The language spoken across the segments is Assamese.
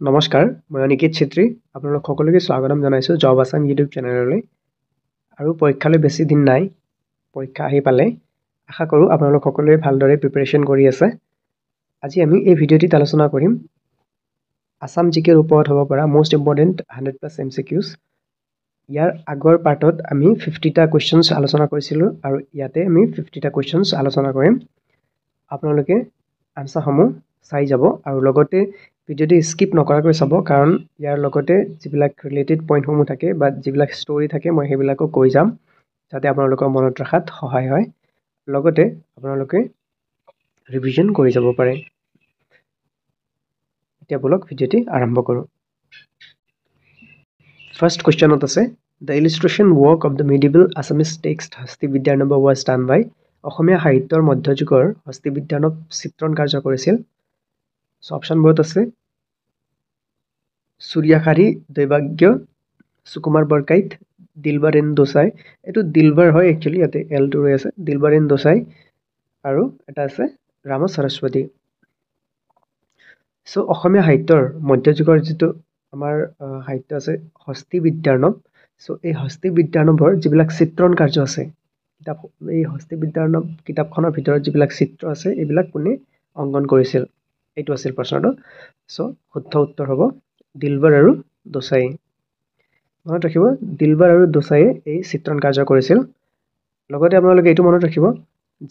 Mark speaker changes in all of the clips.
Speaker 1: নমস্কাৰ মই অনিকেত ছেত্ৰী আপোনালোক সকলোকে স্বাগতম জনাইছো জব আসাম ইউটিউব চেনেললৈ আৰু পৰীক্ষালৈ বেছি দিন নাই পৰীক্ষা আহি পালে আশা কৰো আপোনালোক সকলোৱে ভালদৰে প্ৰিপাৰেচন কৰি আছে আজি আমি এই ভিডিঅ'টিত আলোচনা কৰিম আসাম জিকেৰ ওপৰত হ'ব পৰা মোষ্ট ইম্পৰ্টেন্ট 100+ এমচিকিউজ ইয়াৰ আগৰ পাৰ্টত আমি 50টা কোৱেশ্চনছ আলোচনা কৰিছিলো আৰু ইয়াতে আমি 50টা কোৱেশ্চনছ আলোচনা কৰিম আপোনালোকে আনসাৰসমূহ চাই যাব আৰু লগতে ভিডিঅ'টি স্কিপ নকৰাকৈ চাব কাৰণ ইয়াৰ লগতে যিবিলাক ৰিলেটেড পইণ্টসমূহ থাকে বা যিবিলাক ষ্টৰী থাকে মই সেইবিলাকো কৈ যাম যাতে আপোনালোকৰ মনত ৰাখাত সহায় হয় লগতে আপোনালোকে ৰিভিজন কৰি যাব পাৰে এতিয়া বলক ভিডিঅ'টি আৰম্ভ কৰোঁ ফাৰ্ষ্ট কুৱেশ্চনত আছে The illustration work of the medieval Assamese text Hasti Vidyanabha was done by অসমীয়া সাহিত্যৰ মধ্যযুগৰ হস্তি বিদ্যানব চিত্ৰণ কাৰ্য কৰিছিল সো অপশনবোৰত আছে সূৰ্যাখাৰী দৈবাগ্য সুকুমাৰ বৰকাইত দিলবাৰেন দোসাই এটো দিলবাৰ হয় একচুয়ালি ইয়াতে এল টু ৰৈ আছে দিলবাৰেন দোসাই আৰু এটা আছে ৰাম সৰস্বতী সো অসমীয়া সাহিত্যৰ মধ্যযুগৰ যেটো আমাৰ সাহিত্য আছে হস্তি বিদ্যানব সো এই হস্তি বিদ্যানবৰ যিবিলাক চিত্ৰণ কাৰ্য আছে কিতাপ এই হস্তি বিদ্যানব কিতাপখনৰ ভিতৰত যিবিলাক চিত্ৰ আছে এইবিলাক কোনে অংকন কৰিছিল এইটো আছিল প্ৰশ্নটো সো শুদ্ধ উত্তৰ হ'ব দিলবাৰ আৰু দোসাই মনত ৰাখিব দিলবাৰ আৰু দোসাইয়ে এই চিত্ৰণ কাৰ্য কৰিছিল লগতে আপোনালোকে এইটো মনত ৰাখিব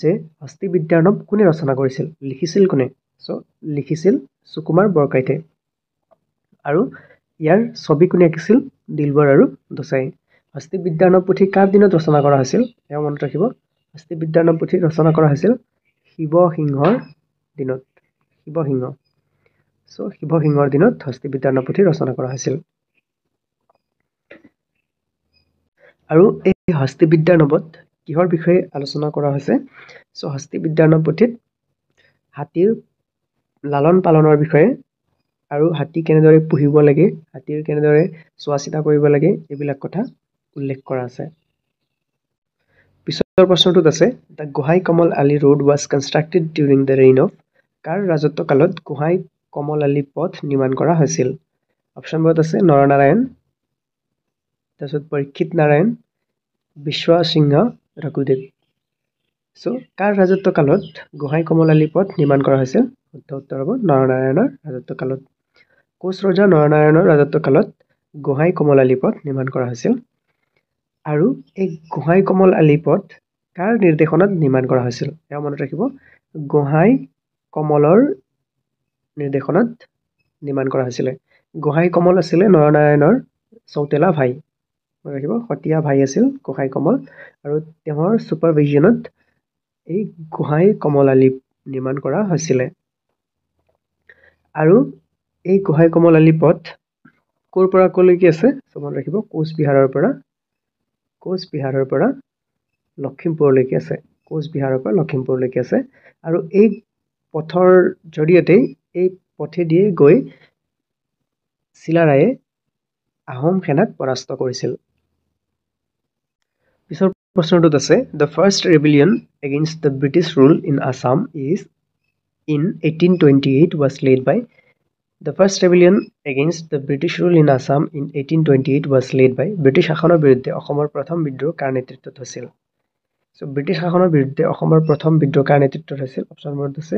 Speaker 1: যে হস্তি বিদ্যানব কোনে ৰচনা কৰিছিল লিখিছিল কোনে সো লিখিছিল সুকুমাৰ বৰকাইতে আৰু ইয়াৰ ছবি কোনে আঁকিছিল দিলবাৰ আৰু দোসাই হস্তি বিদ্যানব পুথি কাৰ দিনত ৰচনা কৰা হৈছিল এয়া মনত ৰাখিব হস্তি বিদ্যানব পুথি ৰচনা কৰা হৈছিল শিৱসিংহৰ দিনত শিৱসিংহ সো শিৱসিংহৰ দিনত হস্তি বিদ্যানব পুথি ৰচনা কৰা হৈছিল আৰু এই হস্তি বিদ্যানবত কিহৰ বিষয়ে আলোচনা কৰা হৈছে সো হস্তি বিদ্যানব পুথিত হাতীৰ লালন পালনৰ বিষয়ে আৰু হাতী কেনেদৰে পুহিব লাগে হাতীৰ কেনেদৰে চোৱাচিতা কৰিব লাগে এইবিলাক কথা উল্লেখ কৰা আছে পিছৰ প্ৰশ্নটোত আছে The Gohai Kamal Ali Road was constructed during the reign of কাৰ ৰাজত্ব কালত গোহাই কমল আলী পথ নিৰ্মাণ কৰা হৈছিল অপশনবোৰত আছে নৰনাৰায়ণ তাৰপিছত পৰীক্ষিত নাৰায়ণ বিশ্বসিংহ ৰঘুদেৱ সো কাৰ ৰাজত্ব কালত গোহাই কমল আলী পথ নিৰ্মাণ কৰা হৈছিল শুদ্ধ উত্তৰ হ'ব নৰনাৰায়ণৰ ৰাজত্ব কালত কোচ ৰজা নৰনাৰায়ণৰ ৰাজত্ব কালত গোহাই কমল আলী পথ নিৰ্মাণ কৰা হৈছিল আৰু এই গোহাই কমল আলী পথ কাৰ নিৰ্দেশনাত নিৰ্মাণ কৰা হৈছিল এয়া মনত ৰাখিব গোহাই কমলৰ নিৰ্দেশনাত নিৰ্মাণ কৰা হৈছিল গোহাই কমল আছিল নৰনাৰায়ণৰ চৌতেলা ভাই মনত ৰাখিব সতিয়া ভাই আছিল গোহাই কমল আৰু তেওঁৰ সুপাৰভিজনত এই গোহাই কমল আলী নিৰ্মাণ কৰা হৈছিল আৰু এই গোহাই কমল আলী পথ কোৰ পৰা কলৈকে আছে মনত ৰাখিব কোচবিহাৰৰ পৰা লখিমপুৰলৈকে আছে কোচবিহাৰৰ পৰা লখিমপুৰলৈকে আছে আৰু এই পথৰ জৰিয়তে এই পথেদিয়ে গৈ চিলাৰায়ে আহোম সেনাক পৰাস্ত কৰিছিল পিছৰ প্ৰশ্নটোত আছে The first rebellion against the British rule in Assam is in 1828 was led by The first rebellion against the British rule in Assam in 1828 was led by British শাসনৰ বিৰুদ্ধে অসমৰ প্ৰথম বিদ্ৰোহ কাৰ নেতৃত্বত হৈছিল সো ব্ৰিটিছ শাসনৰ বিৰুদ্ধে অসমৰ প্ৰথম বিদ্ৰোহ কাৰ নেতৃত্বত হৈছিল অপশনবোৰত আছে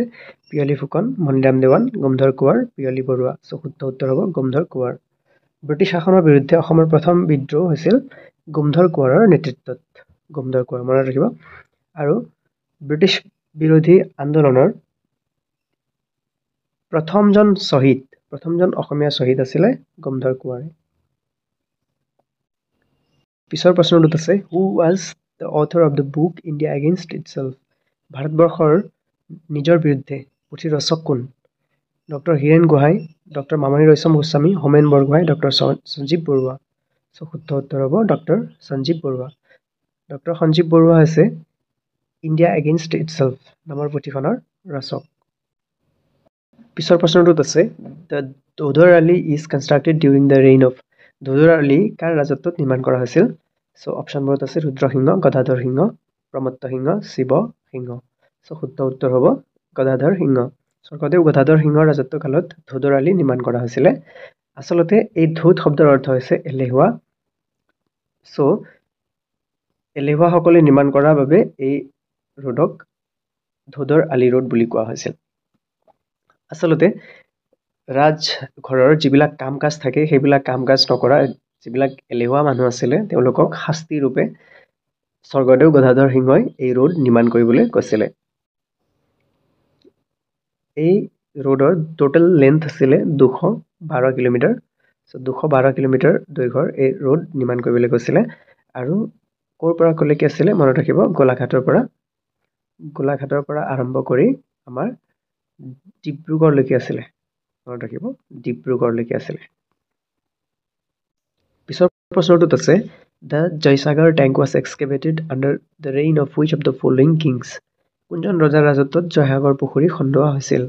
Speaker 1: পিয়লি ফুকন মণিৰাম দেৱান গমধৰ কোঁৱৰ পিয়লি বৰুৱা সো শুদ্ধ উত্তৰ হ'ব গমধৰ কোঁৱৰ ব্ৰিটিছ শাসনৰ বিৰুদ্ধে অসমৰ প্ৰথম বিদ্ৰোহ হৈছিল গমধৰ কোঁৱৰৰ নেতৃত্বত গমধৰ কোঁৱৰ মনত ৰাখিব আৰু ব্ৰিটিছ বিৰোধী আন্দোলনৰ প্ৰথমজন অসমীয়া শ্বহীদ আছিল গমধৰ কোঁৱৰ পিছৰ প্ৰশ্নটোত আছে Who was the author of the book India Against Itself ভাৰতবৰ্ষৰ নিজৰ বিৰুদ্ধে পুথিৰ ৰচক কোন doctor Hiren Gohain doctor Mamoni Raisom Goswami Homen Borgohain doctor Sanjeev Baruah so শুদ্ধ উত্তৰ হ'ব ডক্টৰ সঞ্জীৱ বৰুৱা ডক্টৰ সঞ্জীৱ বৰুৱা হৈছে ইণ্ডিয়া এগেইনষ্ট ইটছেল্ফ নামৰ পুথিখনৰ ৰচক পিছৰ প্ৰশ্নটোত আছে The Dodhar Rally is constructed during the reign of Dodhar Rally কাৰ ৰাজত্বত নিৰ্মাণ কৰা হৈছিল সো অপশনবোৰত আছে ৰুদ্ৰসিংহ গদাধৰ সিংহ প্ৰমত্ত সিংহ শিৱ সিংহ সো শুদ্ধ উত্তৰ হ'ব গদাধৰ সিংহ স্বৰ্গদেউ গদাধৰ সিংহৰ ৰাজত্ব কালত ধোদৰ আলি নিৰ্মাণ কৰা হৈছিলে আচলতে এই ধোদ শব্দৰ অৰ্থ হৈছে এলেহুৱা সো এলেহুৱাসকলে নিৰ্মাণ কৰাৰ বাবে এই ৰোডক ধোদৰ আলি ৰোড বুলি কোৱা হৈছিল আচলতে ৰাজঘৰৰ যিবিলাক কাম কাজ থাকে সেইবিলাক কাম কাজ নকৰা যিবিলাক এলেহুৱা মানুহ আছিলে তেওঁলোকক শাস্তি ৰূপে স্বৰ্গদেউ গদাধৰ সিংহই এই ৰোড নিৰ্মাণ কৰিবলৈ কৈছিলে এই ৰোডৰ টোটেল লেন্থ আছিলে 212 কিলোমিটাৰ সো 212 কিলোমিটাৰ দৈৰ্ঘ্যৰ এই ৰোড নিৰ্মাণ কৰিবলৈ কৈছিলে আৰু ক'ৰ পৰা কলৈকে আছিলে মনত ৰাখিব গোলাঘাটৰ পৰা আৰম্ভ কৰি আমাৰ ডিব্ৰুগড়লৈকে আছিলে মনত ৰাখিব ডিব্ৰুগড়লৈকে আছিলে পিছৰ প্ৰশ্নটোত আছে The Jaisagar tank was excavated under the reign of which of the following kings? কোনজন ৰজাৰ ৰাজত্বত জয়সাগৰ পুখুৰী খন্দোৱা হৈছিল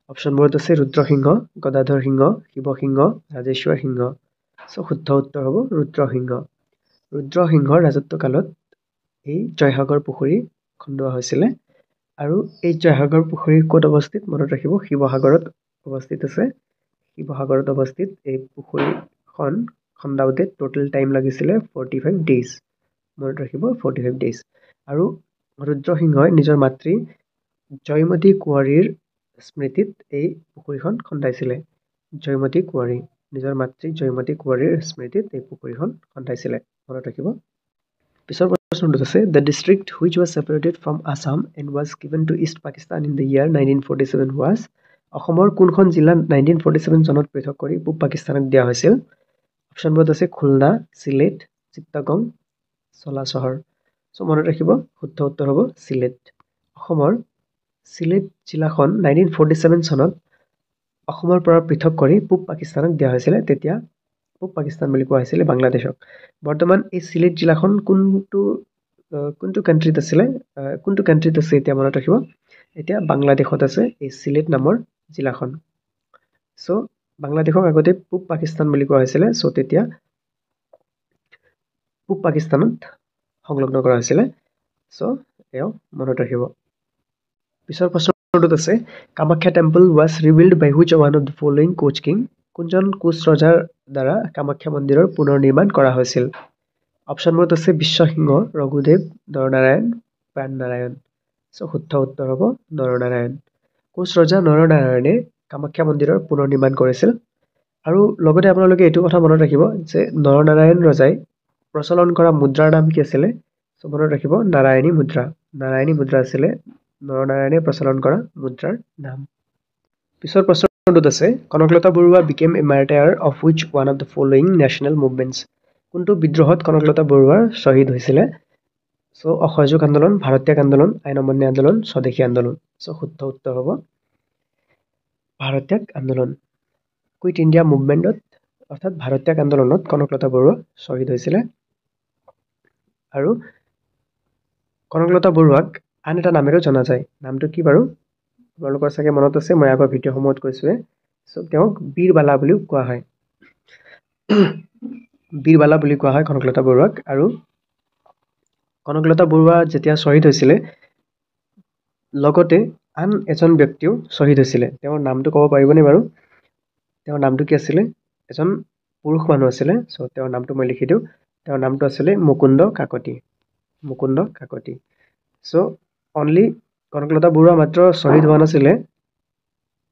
Speaker 1: অপশ্যনবোৰত আছে ৰুদ্ৰসিংহ গদাধৰ সিংহ শিৱসিংহ ৰাজেশ্বৰ সিংহ সো শুদ্ধ উত্তৰ হ'ব ৰুদ্ৰসিংহৰ ৰাজত্ব কালত এই জয়সাগৰ পুখুৰী খন্দোৱা হৈছিলে আৰু এই জয়সাগৰ পুখুৰী ক'ত অৱস্থিত মনত ৰাখিব শিৱসাগৰত অৱস্থিত আছে শিৱসাগৰত অৱস্থিত এই পুখুৰীখন খন্দাওতে টোটেল টাইম লাগিছিলে 45 ডেজ মনত ৰাখিব 45 ডেজ আৰু ৰুদ্ৰসিংহই নিজৰ মাতৃ জয়মতী কুঁৱৰীৰ স্মৃতিত এই পুখুৰীখন খন্দাইছিলে জয়মতী কুঁৱৰী নিজৰ মাতৃ জয়মতী কুঁৱৰীৰ স্মৃতিত এই পুখুৰীখন খন্দাইছিলে মনত ৰাখিব পিছৰ প্ৰশ্নটোত আছে The district which was separated from Assam and was given to East Pakistan in the year 1947 was অসমৰ কোনখন জিলা 1947 চনত পৃথক কৰি পূব পাকিস্তানক দিয়া হৈছিল অপশ্যনবোৰত আছে খুলনা সিলেট চিত্তগং চলা চহৰ সো মনত ৰাখিব শুদ্ধ উত্তৰ হ'ব সিলেট অসমৰ সিলেট জিলাখন 1947 চনত অসমৰ পৰা পৃথক কৰি পূব পাকিস্তানক দিয়া হৈছিল তেতিয়া পূব পাকিস্তান বুলি কোৱা হৈছিল বাংলাদেশক বৰ্তমান এই সিলেট জিলাখন কোনটো কান্ট্ৰিত আছিল কোনটো কান্ট্ৰিত আছে এতিয়া মনত ৰাখিব এতিয়া বাংলাদেশত আছে এই সিলেট নামৰ জিলাখন সো বাংলাদেশক আগতে পূব পাকিস্তান বুলি কোৱা হৈছিল সো তেতিয়া পূব পাকিস্তানত সংলগ্ন কৰা হৈছিল সো এও মনত ৰাখিব পিছৰ প্ৰশ্নটোত আছে Kamakhya temple was rebuilt by which one of the following Koch king কোনজন কোচ ৰজাৰ দ্বাৰা কামাখ্যা মন্দিৰৰ পুনৰ নিৰ্মাণ কৰা হৈছিল অপশ্যনবোৰত আছে বিশ্বসিংহ ৰঘুদেৱ নৰনাৰায়ণ প্ৰাণনাৰায়ণ সো শুদ্ধ উত্তৰ হ'ব নৰনাৰায়ণ কোচ ৰজা নৰনাৰায়ণে কামাখ্যা মন্দিৰৰ পুনৰ নিৰ্মাণ কৰিছিল আৰু লগতে আপোনালোকে এইটো কথা মনত ৰাখিব যে নৰনাৰায়ণ ৰজাই প্ৰচলন কৰা মুদ্ৰাৰ নাম কি আছিল সো মনত ৰাখিব নাৰায়ণী মুদ্ৰা আছিল নৰনাৰায়ণে প্ৰচলন কৰা মুদ্ৰাৰ নাম পিছৰ প্ৰশ্নটোত আছে Kanaklata Barua became a martyr of which one of the following national movements কোনটো বিদ্ৰোহত কনকলতা বৰুৱাৰ শ্বহীদ হৈছিল সো অসহযোগ আন্দোলন ভাৰতীয় আন্দোলন আইন অমান্য আন্দোলন স্বদেশী আন্দোলন সো শুদ্ধ উত্তৰ হ'ব ভাৰতীয় আন্দোলন কুইট ইণ্ডিয়া মুভমেণ্টত অৰ্থাৎ ভাৰতীয় আন্দোলনত কনকলতা বৰুৱা শ্বহীদ হৈছিল আৰু কনকলতা বৰুৱাক আন এটা নামেৰে জনা যায় নামটো কি বাৰু আপোনালোকৰ চাগে মনত আছে মই আগৰ ভিডিঅ'সমূহত কৈছোৱে সো তেওঁক বীৰবালা বুলি কোৱা হয় কনকলতা বৰুৱাক আৰু কনকলতা বৰুৱা যেতিয়া শ্বহীদ হৈছিল লগতে আন এজন ব্যক্তিও শ্বহীদ হৈছিল তেওঁৰ নামটো ক'ব পাৰিবনে বাৰু তেওঁৰ নামটো কি আছিল এজন পুৰুষ মানুহ আছিল সো তেওঁৰ নামটো মই লিখি দিওঁ তেওঁৰ নামটো আছিল মুকুন্দ কাকতি সো অনলি কনকলতা বৰুৱা মাত্ৰ শ্বহীদ হোৱা নাছিল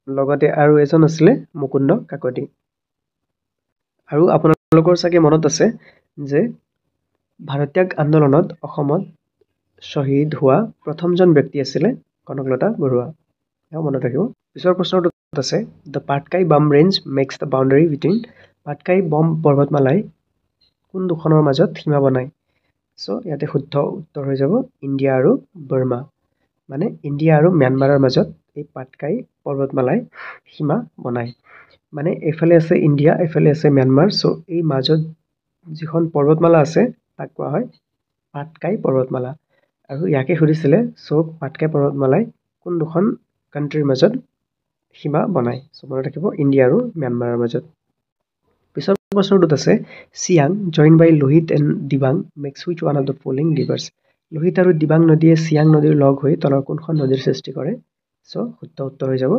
Speaker 1: লগতে আৰু এজন আছিল মুকুন্দ কাকতি আৰু আপোনালোকৰ চাগে মনত আছে যে ভাৰতীয় আন্দোলনত অসমত শ্বহীদ হোৱা প্ৰথমজন ব্যক্তি আছিল কনকলতা বৰুৱা এও মনত ৰাখিব পিছৰ প্ৰশ্নটোত আছে The Patkai Bum Range makes the boundary between Patkai বম পৰ্বতমালাই কোন দুখনৰ মাজত সীমা বনায় সো ইয়াতে শুদ্ধ উত্তৰ হৈ যাব ইণ্ডিয়া আৰু বাৰ্মা মানে ইণ্ডিয়া আৰু ম্যানমাৰৰ মাজত এই পাটকাই পৰ্বতমালাই সীমা বনায় মানে এফালে আছে ইণ্ডিয়া এফালে আছে ম্যানমাৰ সো এই মাজত যিখন পৰ্বতমালা আছে তাক কোৱা হয় পাটকাই পৰ্বতমালা আৰু ইয়াকে সুধিছিলে সো পাটকাই পৰ্বতমালাই কোন দুখন কান্ট্ৰিৰ মাজত সীমা বনায় সো মনত ৰাখিব ইণ্ডিয়া আৰু ম্যানমাৰৰ মাজত পিছৰ প্ৰশ্নটোত আছে Siang join by Lohit and Dibang makes which one of the following rivers Lohit আৰু দিবাং নদীয়ে সিয়াং নদীৰ লগ হৈ তলৰ কোনখন নদীৰ সৃষ্টি কৰে সো শুদ্ধ উত্তৰ হৈ যাব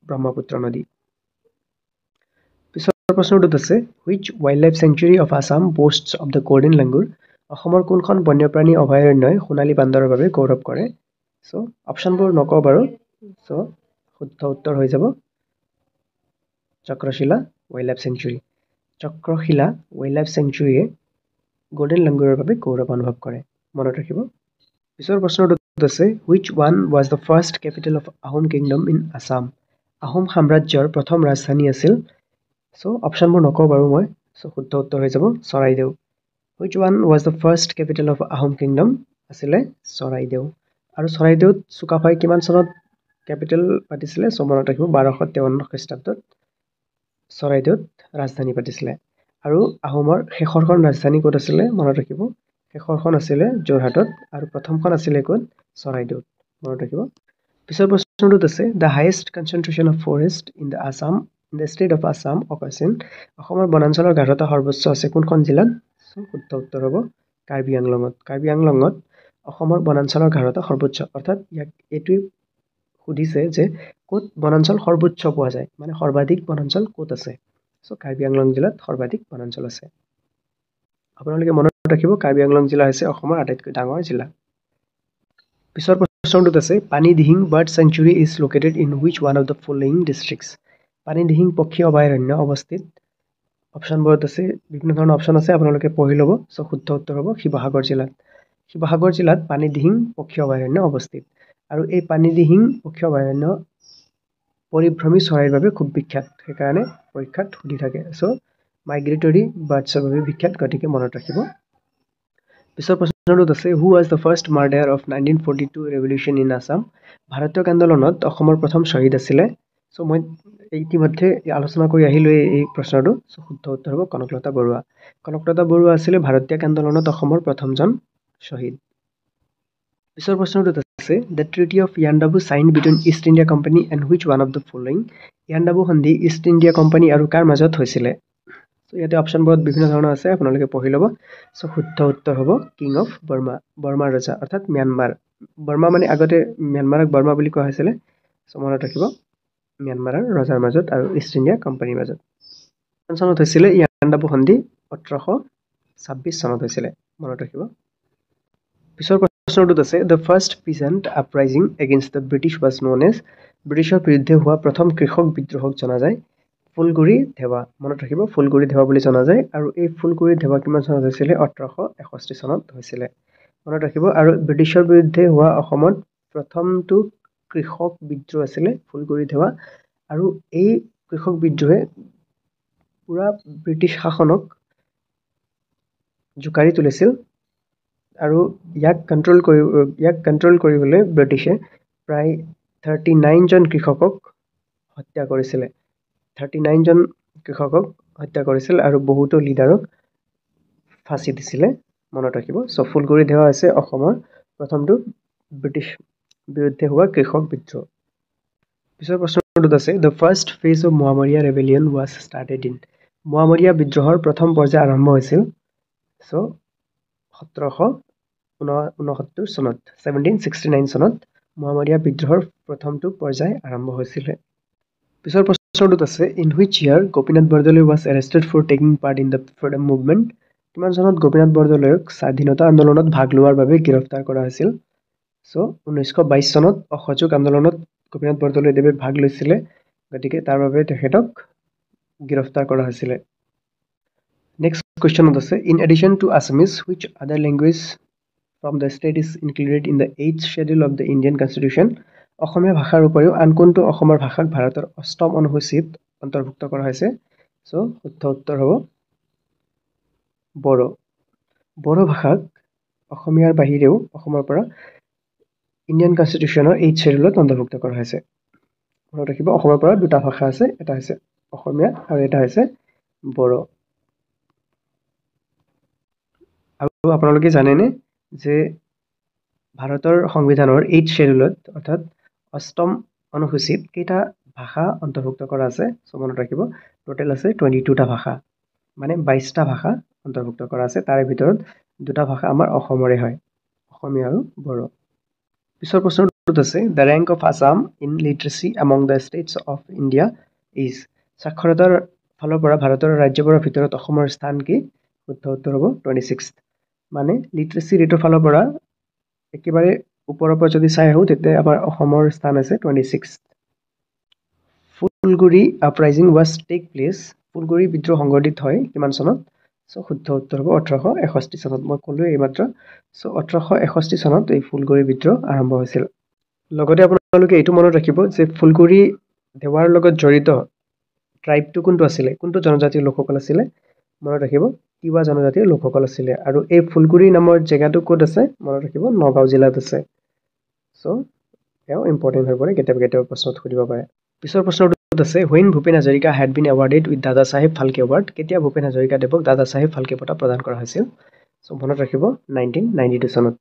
Speaker 1: ব্ৰহ্মপুত্ৰ নদী পিছৰ প্ৰশ্নটোত আছে which wildlife sanctuary of Assam boasts of the golden langur অসমৰ কোনখন বন্যপ্ৰাণী অভয়াৰণ্যই সোণালী বান্দৰৰ বাবে গৌৰৱ কৰে সো অপচনবোৰ নকওঁ বাৰু সো শুদ্ধ উত্তৰ হৈ যাব চক্ৰশিলা wildlife sanctuary চক্ৰশিলা wildlife sanctuary golden languৰৰ বাবে গৌৰৱ অনুভৱ কৰে মনত ৰাখিব পিছৰ প্ৰশ্নটোত আছে which one was the first capital of Ahom kingdom in Assam Ahom সাম্ৰাজ্যৰ প্ৰথম ৰাজধানী আছিল সো অপচনবোৰ নকওঁ বাৰু মই সো শুদ্ধ উত্তৰ হৈ যাব Charaideo which one was the first capital of Ahom kingdom আছিলে চৰাইদেউ আৰু চৰাইদেউত চুকাফাই কিমান চনত ক্যাপিটেল পাতিছিলে সো মনত ৰাখিব 1253 খ্ৰীষ্টাব্দত চৰাইদেউত ৰাজধানী পাতিছিলে আৰু আহোমৰ শেষৰখন ৰাজধানী ক'ত আছিলে মনত ৰাখিব শেষৰখন আছিলে যোৰহাটত আৰু প্ৰথমখন আছিলে ক'ত চৰাইদেউত মনত ৰাখিব পিছৰ প্ৰশ্নটোত আছে the highest concentration of forest in the Assam in the state of Assam occurs in অসমৰ বনাঞ্চলৰ গাঢ়তা সৰ্বোচ্চ আছে কোনখন জিলাত শুদ্ধ উত্তৰ হ'ব কাৰ্বি আংলঙত অসমৰ বনাঞ্চলৰ গাঢ়তা সৰ্বোচ্চ অৰ্থাৎ ইয়াক এটুই সুধিছে যে ক'ত বনাঞ্চল সৰ্বোচ্চ পোৱা যায় মানে সৰ্বাধিক বনাঞ্চল ক'ত আছে সো কাৰ্বি আংলং জিলাত সৰ্বাধিক বনাঞ্চল আছে আপোনালোকে মনত ৰাখিব কাৰ্বি আংলং জিলা হৈছে অসমৰ আটাইতকৈ ডাঙৰ জিলা পিছৰ প্ৰশ্নটোত আছে পানী Dihing bird century is located in which one of the following districts পানী দিহিং পক্ষী অভয়াৰণ্য অৱস্থিত অপচনবোৰত আছে বিভিন্ন ধৰণৰ অপচন আছে আপোনালোকে পঢ়ি ল'ব সো শুদ্ধ উত্তৰ হ'ব শিৱসাগৰ জিলাত পানী দিহিং পক্ষী অভয়াৰণ্য অৱস্থিত আৰু এই পানী দিহিং পক্ষী অভয়াৰণ্য পৰিভ্ৰমী চৰাইৰ বাবে খুব বিখ্যাত সেইকাৰণে পৰীক্ষাত সুধি থাকে সো মাইগ্ৰেটৰী বাৰ্ডছৰ বাবে বিখ্যাত গতিকে মনত ৰাখিব পিছৰ প্ৰশ্নটোত আছে who was the first murder of 1942 revolution in Assam ভাৰতীয় আন্দোলনত অসমৰ প্ৰথম শ্বহীদ আছিলে সো মই ইতিমধ্যে আলোচনা কৰি আহিলো এই প্ৰশ্নটো সো শুদ্ধ উত্তৰ হ'ব কনকলতা বৰুৱা আছিলে ভাৰতীয় আন্দোলনত অসমৰ প্ৰথমজন শ্বহীদ পিছৰ প্ৰশ্নটোত আছে the treaty of Yandabo signed between east India company and which one of the following Yandabo সন্ধি ইষ্ট ইণ্ডিয়া কোম্পানী আৰু কাৰ মাজত হৈছিলে সো ইয়াতে অপচনবোৰত বিভিন্ন ধৰণৰ আছে আপোনালোকে পঢ়ি ল'ব সো শুদ্ধ উত্তৰ হ'ব কিং অফ বৰ্মাৰ ৰজা অৰ্থাৎ বৰ্মা মানে আগতে ম্যানমাৰক বৰ্মা বুলি কোৱা হৈছিলে সো মনত ৰাখিব ম্যানমাৰৰ ৰজাৰ মাজত আৰু ইষ্ট ইণ্ডিয়া কোম্পানীৰ মাজত চনত হৈছিলে ইয়াণ্ডাবু সন্ধি 1826 চনত হৈছিলে মনত ৰাখিব পিছৰ প্ৰশ্নটোত আছে the first peasant uprising against the British was known as ব্ৰিটিছৰ বিৰুদ্ধে হোৱা প্ৰথম কৃষক বিদ্ৰোহক জনা যায় ফুলগুৰি ধেৱা মনত ৰাখিব ফুলগুৰি ধেৱা বুলি জনা যায় আৰু এই ফুলগুৰি ধেৱা কিমান চনত হৈছিলে 1861 চনত হৈছিলে মনত ৰাখিব আৰু ব্ৰিটিছৰ বিৰুদ্ধে হোৱা অসমত প্ৰথমটো কৃষক বিদ্ৰোহ আছিলে ফুলগুৰি ধেৱা আৰু এই কৃষক বিদ্ৰোহে পুৰা ব্ৰিটিছ শাসনক জোকাৰি তুলিছিল আৰু ইয়াক কণ্ট্ৰোল কৰিবলৈ ব্ৰিটিছে প্ৰায় 39 জন কৃষকক হত্যা কৰিছিল আৰু বহুতো লিডাৰক ফাঁচি দিছিলে মনত ৰাখিব সো ফুলগুৰি ধেৱা আছে অসমৰ প্ৰথমটো ব্ৰিটিছ বিৰুদ্ধে হোৱা কৃষক বিদ্ৰোহ পিছৰ প্ৰশ্নটোত আছে the first phase of Moamoria rebellion was started in Moamoria বিদ্ৰোহৰ প্ৰথম পৰ্যায় আৰম্ভ হৈছিল সো 1769 চনত 1769 চনত মোৱামৰীয়া বিদ্ৰোহৰ প্ৰথমটো পৰ্যায় আৰম্ভ হৈছিল পিছৰ প্ৰশ্নটোত আছে in which year Gopinath Bordoloi was arrested for taking part in the freedom movement কিমান চনত গোপীনাথ বৰদলৈক স্বাধীনতা আন্দোলনত ভাগ লোৱাৰ বাবে গ্ৰেপ্তাৰ কৰা হৈছিল সো 1922 চনত অসহযোগ আন্দোলনত গোপীনাথ বৰদলৈদেৱে ভাগ লৈছিলে গতিকে তাৰ বাবে তেখেতক গ্ৰেপ্তাৰ কৰা হৈছিল নেক্সট কোৱেশ্চনত আছে in addition to Assamese which other language from the state is included in the 8th schedule of the Indian Constitution অসমীয়া ভাষাৰ উপৰিও আন কোনটো অসমৰ ভাষাক ভাৰতৰ 8ম অনুসূচীত অন্তৰ্ভুক্ত কৰা হৈছে সো শুদ্ধ উত্তৰ হ'ব বড়ো ভাষাক অসমীয়াৰ বাহিৰেও অসমৰ পৰা ইণ্ডিয়ান কনষ্টিটিউচনৰ 8th schedule অন্তৰ্ভুক্ত কৰা হৈছে মনত ৰাখিব অসমৰ পৰা দুটা ভাষা আছে এটা হৈছে অসমীয়া আৰু এটা হৈছে বড়ো আৰু আপোনালোকে জানেনে যে ভাৰতৰ সংবিধানৰ 8th schedule অৰ্থাৎ 8ম অনুসূচীত কেইটা ভাষা অন্তৰ্ভুক্ত কৰা আছে সো মনত ৰাখিব টোটেল আছে 22টা ভাষা মানে 22টা ভাষা অন্তৰ্ভুক্ত কৰা আছে তাৰে ভিতৰত দুটা ভাষা আমাৰ অসমৰে হয় অসমীয়া আৰু বড়ো পিছৰ প্ৰশ্ন আছে the rank of Assam in literacy among the states of India is সাক্ষৰতাৰ ফালৰ পৰা ভাৰতৰ ৰাজ্যবোৰৰ ভিতৰত অসমৰ স্থান কি শুদ্ধ উত্তৰ হ'ব 26th মানে লিটাৰেসি ৰেটৰ ফালৰ পৰা একেবাৰে ওপৰৰ পৰা যদি চাই আহো তেতিয়া আমাৰ অসমৰ স্থান আছে 26th Phulaguri uprising was take place Phulaguri বিদ্ৰোহ সংঘটিত হয় কিমান চনত সো শুদ্ধ উত্তৰ হ'ব 1861 চনত মই ক'লো এইমাত্ৰ সো 1861 চনত এই ফুলগুৰি বিদ্ৰোহ আৰম্ভ হৈছিল লগতে আপোনালোকে এইটো মনত ৰাখিব যে ফুলগুৰি দেৱাৰ লগত জড়িত ট্ৰাইবটো কোনটো আছিলে কোনটো জনজাতিৰ লোকসকল আছিলে মনত ৰাখিব তিৱা জনজাতিৰ লোকসকল আছিলে আৰু এই ফুলগুৰি নামৰ জেগাটো ক'ত আছে মনত ৰাখিব নগাঁও জিলাত আছে সো এও ইম্পৰ্টেন্ট হৈ পৰে কেতিয়াবা প্ৰশ্নত সুধিব পাৰে পিছৰ প্ৰশ্নটো আছে when Bhupen Hazarika had been awarded with দাদা সাহেব ফালকে award কেতিয়া ভূপেন হাজৰিকা দেৱক দাদা সাহেব ফালকে বঁটা প্ৰদান কৰা হৈছিল সো মনত ৰাখিব 1992 চনত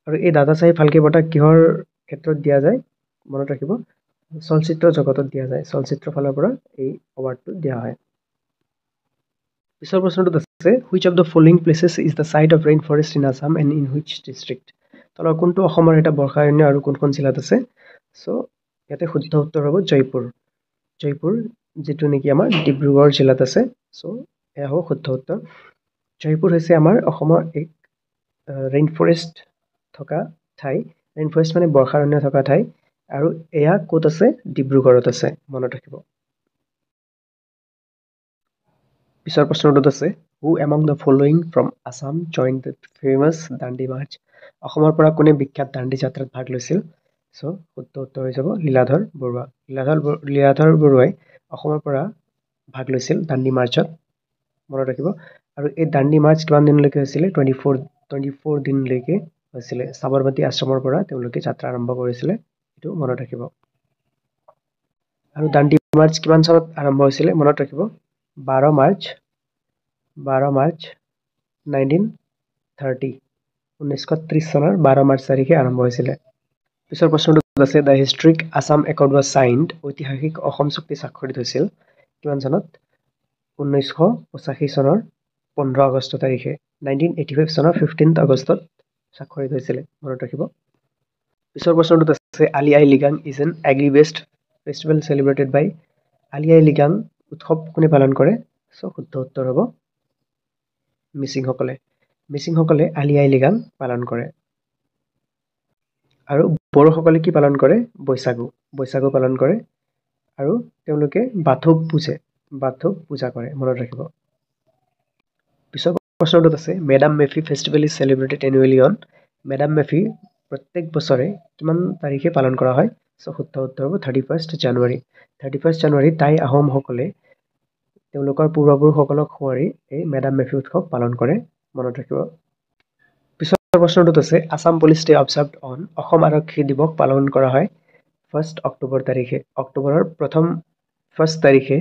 Speaker 1: আৰু এই দাদা সাহেব ফালকে বঁটা কিহৰ ক্ষেত্ৰত দিয়া যায় মনত ৰাখিব চলচ্চিত্ৰ জগতত দিয়া যায় চলচ্চিত্ৰ ফালৰ পৰা এই এৱাৰ্ডটো দিয়া হয় পিছৰ প্ৰশ্নটো আছে which of the following places is the site of rainforest in Assam and in which district তলৰ কোনটো অসমৰ এটা বৰ্ষাৰণ্য আৰু কোনখন জিলাত আছে সো ইয়াতে শুদ্ধ উত্তৰ হ'ব জয়পুৰ যেটো নেকি আমাৰ ডিব্ৰুগড় জিলাত আছে সো এয়া হ'ব শুদ্ধ উত্তৰ জয়পুৰ হৈছে আমাৰ অসমৰ এক ৰেইনফৰেষ্ট থকা ঠাই ৰেইনফৰেষ্ট মানে বৰ্ষাৰণ্য থকা ঠাই আৰু এয়া ক'ত আছে ডিব্ৰুগড়ত আছে মনত ৰাখিব পিছৰ প্ৰশ্নটো আছে who among the following from Assam joined the famous Dandi March অসমৰ পৰা কোনে বিখ্যাত দাণ্ডি যাত্ৰাত ভাগ লৈছিল সো শুদ্ধ উত্তৰ হৈ যাব লীলাধৰ বৰুৱাই অসমৰ পৰা ভাগ লৈছিল দাণ্ডি মাৰ্চত মনত ৰাখিব আৰু এই দাণ্ডি মাৰ্চ কিমান দিনলৈকে হৈছিল 24 দিনলৈকে হৈছিল সাবৰমতী আশ্ৰমৰ পৰা তেওঁলোকে যাত্ৰা আৰম্ভ কৰিছিল এটো মনত ৰাখিব আৰু দাণ্ডি মাৰ্চ কিমান চনত আৰম্ভ হৈছিল মনত ৰাখিব 12 মাৰ্চ 1930 1930 চনৰ 12 মাৰ্চ তাৰিখে আৰম্ভ হৈছিল পিছৰ প্ৰশ্নটো আছে the historic Assam Accord was signed ঐতিহাসিক অসম চুক্তি স্বাক্ষৰিত হৈছিল কিমান চনত 1985 চনৰ 15 আগষ্ট তাৰিখে 1985 চনৰ 15th আগষ্টত স্বাক্ষৰিত হৈছিল মনত ৰাখিব পিছৰ প্ৰশ্নটো আছে আলি আই Ligang is an agri-based festival celebrated by আলি আই লিগাং উৎসৱ কোনে পালন কৰে সো শুদ্ধ উত্তৰ হ'ব মিচিংসকলে আলি আই লিগাং পালন কৰে আৰু বড়োসকলে কি পালন কৰে বৈশাগু পালন কৰে আৰু তেওঁলোকে বাথৌক পূজা কৰে মনত ৰাখিব পিছৰ প্ৰশ্নটো আছে Medam Mephi festival is celebrated annually on Medam Mephi প্ৰত্যেক বছৰে কিমান তাৰিখে পালন কৰা হয় সো শুদ্ধ উত্তৰ হ'ব 31st জানুৱাৰী টাই আহোমসকলে তেওঁলোকৰ পূৰ্বপুৰুষসকলক সোঁৱৰি এই মেডাম মেফি উৎসৱ পালন কৰে মনত ৰাখিব পিছৰ প্ৰশ্নটো আছে Assam police day observed on Assam আৰক্ষী দিৱস পালন কৰা হয় 1st অক্টোবৰ তাৰিখে অক্টোবৰৰ প্ৰথম 1st তাৰিখে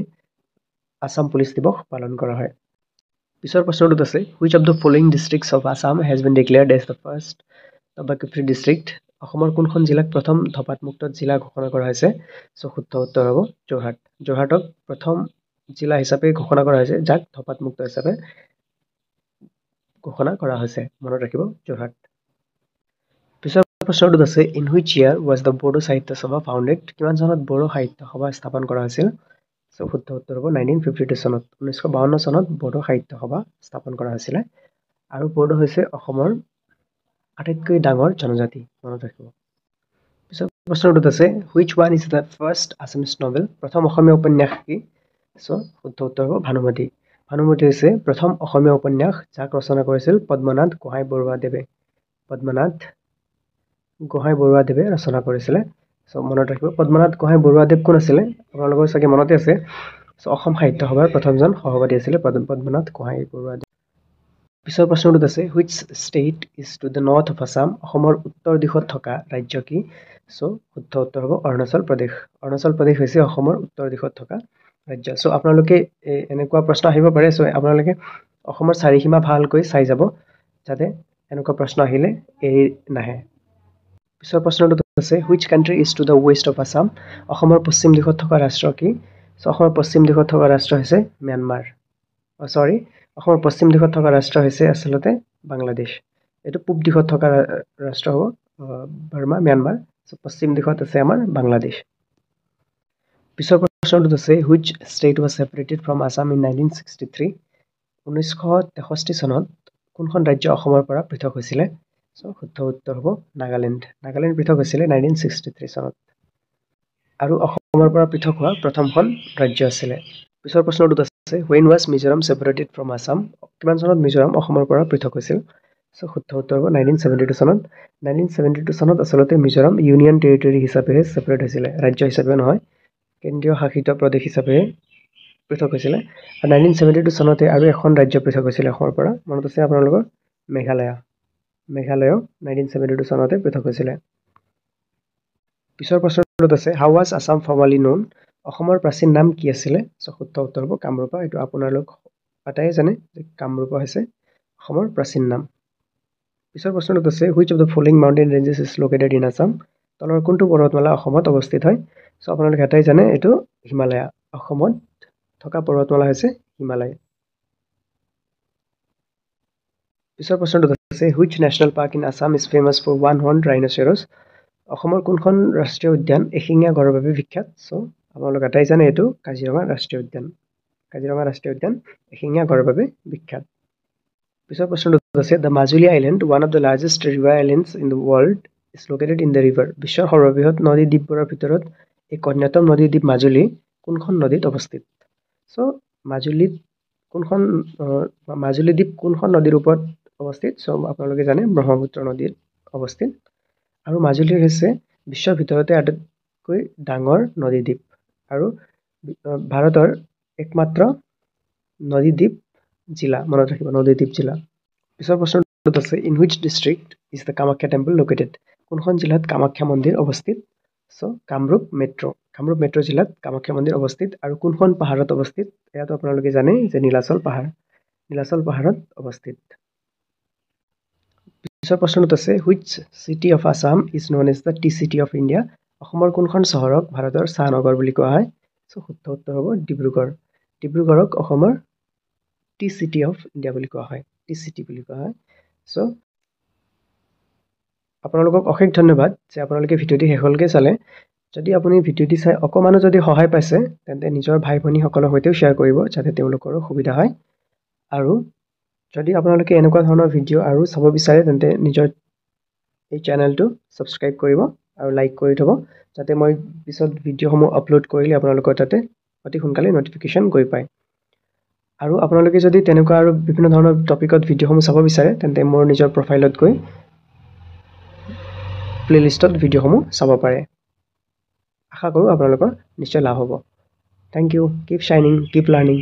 Speaker 1: আসাম পুলিচ দিৱস পালন কৰা হয় পিছৰ প্ৰশ্নটো আছে which of the following districts of Assam has been declared as the first tobacco free district অসমৰ কোনখন জিলাক প্ৰথম ধপাত মুক্ত জিলা ঘোষণা কৰা হৈছে সো শুদ্ধ উত্তৰ হ'ব যোৰহাটক প্ৰথম জিলা হিচাপে ঘোষণা কৰা হৈছে যাক ধপাত মুক্ত হিচাপে ঘোষণা কৰা হৈছে মনত ৰাখিব যোৰহাট পিছৰ প্ৰশ্নটো আছে in which year was the Bodo Sahitya Sabha founded কিমান চনত বড়ো সাহিত্য সভা স্থাপন কৰা হৈছিল সো শুদ্ধ উত্তৰ হ'ব 1952 চনত 1952 চনত বড়ো সাহিত্য সভা স্থাপন কৰা হৈছিল আৰু বড়ো হৈছে অসমৰ আটাইতকৈ ডাঙৰ জনজাতি মনত ৰাখিব পিছৰ প্ৰশ্নটো আছে which one is the first Assamese novel প্ৰথম অসমীয়া উপন্যাস কি সো শুদ্ধ উত্তৰ হ'ব ভানুমতি হৈছে প্ৰথম অসমীয়া উপন্যাস যাক ৰচনা কৰিছিল পদ্মনাথ গোহাঁই বৰুৱাদেৱে ৰচনা কৰিছিল সো মনত ৰাখিব পদ্মনাথ গোহাঁই বৰুৱাদেৱ কোন আছিল আপোনালোকৰ চাগে মনতে আছে সো অসম সাহিত্য সভাৰ প্ৰথমজন সভাপতি আছিল পদ্মনাথ গোহাঁই বৰুৱাদেৱ পিছৰ প্ৰশ্নটো আছে which state is to the north of Assam অসমৰ উত্তৰ দিশত থকা ৰাজ্য কি সো শুদ্ধ উত্তৰ হ'ব অৰুণাচল প্ৰদেশ হৈছে অসমৰ উত্তৰ দিশত থকা ৰাজ্য সো আপোনালোকে এনেকুৱা প্ৰশ্ন আহিব পাৰে সো আপোনালোকে অসমৰ চাৰিসীমা ভালকৈ চাই যাব যাতে এনেকুৱা প্ৰশ্ন আহিলে এৰি নাহে পিছৰ প্ৰশ্নটো আছে which country is to the west of Assam অসমৰ পশ্চিম দিশত থকা ৰাষ্ট্ৰ কি সো অসমৰ পশ্চিম দিশত থকা ৰাষ্ট্ৰ হৈছে ম্যানমাৰ অসমৰ পশ্চিম দিশত থকা ৰাষ্ট্ৰ হৈছে আচলতে বাংলাদেশ এটো পূব দিশত থকা ৰাষ্ট্ৰ হ'ব বাৰ্মা ম্যানমাৰ সো পশ্চিম দিশত আছে আমাৰ বাংলাদেশ পিছৰ প্ৰশ্নটো আছে which state was separated from Assam in 1963 1963 চনত কোনখন ৰাজ্য অসমৰ পৰা পৃথক হৈছিলে সো শুদ্ধ উত্তৰ হ'ব নাগালেণ্ড পৃথক হৈছিলে 1963 চনত আৰু অসমৰ পৰা পৃথক হোৱা প্ৰথমখন ৰাজ্য আছিল পিছৰ প্ৰশ্নটো আছে when was Mizoram separated from Assam কিমান চনত মিজোৰাম অসমৰ পৰা পৃথক হৈছিল সো শুদ্ধ উত্তৰ হ'ব 1972 চনত 1972 চনত আসলতে মিজোৰাম ইউনিয়ন টেৰিটৰি হিচাপে সেপাৰেট হৈছিল ৰাজ্য হিচাপে নহয় কেন্দ্ৰীয় শাসিত প্ৰদেশ হিচাপে পৃথক হৈছিল আৰু 1972 চনতে আৰু এখন ৰাজ্য পৃথক হৈছিল অসমৰ পৰা মনত আছে আপোনালোকৰ মেঘালয় 1972 চনতে পৃথক হৈছিল পিছৰ প্ৰশ্নটো আছে how was Assam formerly known অসমৰ প্ৰাচীন নাম কি আছিল সো শুদ্ধ উত্তৰ হ'ব কামৰূপ এটো আপোনালোক আটাই জানে যে কামৰূপ হৈছে অসমৰ প্ৰাচীন নাম পিছৰ প্ৰশ্নটো আছে which of the following mountain ranges is located in Assam তলৰ কোনটো পৰ্বতমালা অসমত অৱস্থিত হয় সো আপোনালোক আটাই জানে এটো হিমালয় অসমত থকা পৰ্বতমালা হৈছে হিমালয় পিছৰ প্ৰশ্নটো আছে which national park in Assam is famous for one-horned rhinoceros অসমৰ কোনখন ৰাষ্ট্ৰীয় উদ্যান এশিঙীয়া গঁড়ৰ বাবে বিখ্যাত সো আপোনালোক আটাই জানে এটো কাজিৰঙা ৰাষ্ট্ৰীয় উদ্যান এশিঙীয়া গঁড়ৰ বাবে বিখ্যাত পিছৰ প্ৰশ্নটো আছে the Majuli Island one of the largest river islands in the world is located in the river বিশ্বৰ সৰ্ববৃহৎ নদী দ্বীপবোৰৰ ভিতৰত এক অন্যতম নদী দ্বীপ মাজুলী কোনখন নদীত অৱস্থিত সো মাজুলী দ্বীপ কোনখন নদীৰ ওপৰত অৱস্থিত সো আপোনালোকে জানে ব্ৰহ্মপুত্ৰ নদীত অৱস্থিত আৰু মাজুলী হৈছে বিশ্বৰ ভিতৰতে আটাইতকৈ ডাঙৰ নদী দ্বীপ আৰু ভাৰতৰ একমাত্ৰ নদী দ্বীপ জিলা মনত ৰাখিব নদী দ্বীপ জিলা পিছৰ প্ৰশ্নটো আছে in which district is the Kamakhya temple located কোনখন জিলাত কামাখ্যা মন্দিৰ অৱস্থিত সো কামৰূপ মেট্ৰ জিলাত কামাখ্যা মন্দিৰ অৱস্থিত আৰু কোনখন পাহাৰত অৱস্থিত এয়াতো আপোনালোকে জানে যে নীলাচল পাহাৰত অৱস্থিত পিছৰ প্ৰশ্নটো আছে which city of Assam is known as the tea city of India অসমৰ কোনখন চহৰক ভাৰতৰ চাহ নগৰ বুলি কোৱা হয় সো শুদ্ধ উত্তৰ হ'ব ডিব্ৰুগড়ক অসমৰ টি সিটি অফ ইণ্ডিয়া বুলি কোৱা হয় সো আপোনালোকক অশেষ ধন্যবাদ যে আপোনালোকে ভিডিওটি শেষলৈকে চালে যদি আপুনি ভিডিওটি চাই অকমানো যদি সহায় পাইছে তেন্তে নিজৰ ভাই ভনীসকলৰ সৈতেও শ্বেয়াৰ কৰিব যাতে তেওঁলোকৰো সুবিধা হয় আৰু যদি আপোনালোকে এনেকুৱা ধৰণৰ ভিডিও আৰু চাব বিচাৰে তেন্তে নিজৰ এই চেনেলটো সাবস্ক্ৰাইব কৰিব আৰু লাইক কৰি থব যাতে মই পিছত ভিডিওসমূহ আপলোড কৰিলে আপোনালোকৰ তাতে অতি সোনকালে নটিফিকেশন গৈ পায় আৰু আপোনালোকে যদি তেনেকুৱা আৰু বিভিন্ন ধৰণৰ টপিকত ভিডিওসমূহ চাব বিচাৰে তেন্তে মোৰ নিজৰ প্ৰফাইলত গৈ প্লেলিষ্টত ভিডিওসমূহ চাব পাৰে আশা কৰো আপোনালোকৰ নিশ্চয় লাভ হ'ব thank you keep shining keep learning